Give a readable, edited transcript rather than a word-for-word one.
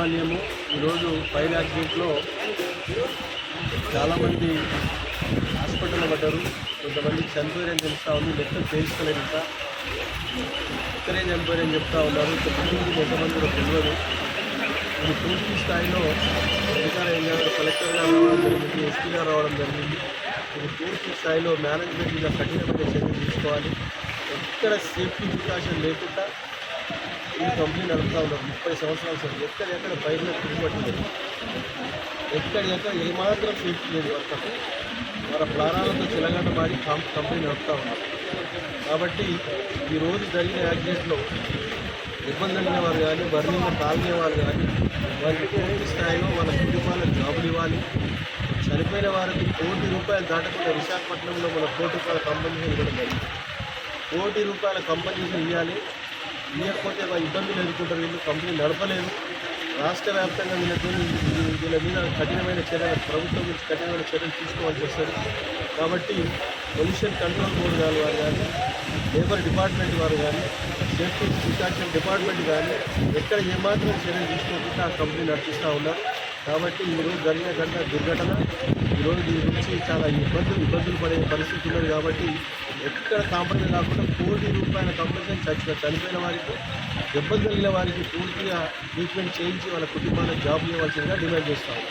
యాజమాన్యము ఈరోజు ఫైర్ యాక్సిడెంట్లో చాలామంది హాస్పిటల్లో పడ్డారు. కొంతమంది చనిపోయారని తెలుస్తూ ఉంది. లెక్కలు తెలుసుకోలేదు, ఇంకా ఇక్కడే చనిపోయారని చెప్తా ఉన్నారు. ఇంకా ముందు ఎంతమంది కూడా తెలియదు. ఇది పూర్తి స్థాయిలో అధికారులు ఏం చేయాలి, కలెక్టర్ గారు రావడం జరిగింది, ఎస్పీ గారు రావడం జరిగింది. ఇది పూర్తి స్థాయిలో మేనేజ్మెంట్ మీద కఠినమైన చర్యలు తీసుకోవాలి. ఎక్కడ సేఫ్టీ ప్రికాషన్ లేకుండా ఈ కంపెనీ నడుపుతూ ఉన్నారు 30 సంవత్సరాల సార్. ఎక్కడెక్కడ ఫైర్లో తిరుగుబట్టింది, ఎక్కడెక్కడ ఏమాత్రం సేఫ్టీ లేదు. వర్కర్లు వాళ్ళ ప్రాణాలతో చిలగంట మాడి కంపెనీ నడుపుతూ ఉన్నారు. కాబట్టి ఈరోజు జరిగిన యాక్సిడెంట్లో ఇబ్బంది అయిన వారు కానీ, బర్నింగ్ కాల్గే వాళ్ళు కానీ, వారికి పూర్తి స్థాయిలో వాళ్ళ కుటుంబాలకు జాబులు ఇవ్వాలి. చనిపోయిన వారికి ₹1,00,00,000 దాటకుండా విశాఖపట్నంలో మన ₹1,00,00,000 కంపెనీషన్ ఇవ్వడం జరిగింది. ₹1,00,00,000 కంపెనీషన్ ఇవ్వాలి. ఇవ్వకపోతే ఇబ్బందులు ఎదుర్కొంటారు. వీళ్ళు కంపెనీ నడపలేదు. రాష్ట్ర వ్యాప్తంగా వీళ్ళ మీద కఠినమైన చర్యలు, ప్రభుత్వం నుంచి కఠినమైన చర్యలు తీసుకోవాల్సి వస్తుంది. కాబట్టి పొల్యూషన్ కంట్రోల్ బోర్డు వారు కానీ, లేబర్ డిపార్ట్మెంట్ వారు కానీ, సేఫ్టీ ప్రికాషన్ డిపార్ట్మెంట్ కానీ ఎక్కడ ఏమాత్రం చర్యలు తీసుకోకుండా ఆ కంపెనీ నడిపిస్తూ ఉన్నారు. కాబట్టి ఈరోజు జరిగిన దుర్ఘటన ఈరోజు దీని గురించి చాలా ఇబ్బందులు పడే పరిస్థితి ఉన్నది. కాబట్టి ఎక్కడ కాంప్రమైజ్ కాకుండా ₹1,00,00,000 కంపెనీషన్ చనిపోయిన వారికి, దెబ్బలు కలిగిన వారికి పూర్తిగా ట్రీట్మెంట్ చేయించి వాళ్ళ కుటుంబాలకు జాబ్ ఇవ్వాల్సిందిగా డిమాండ్ చేస్తాము.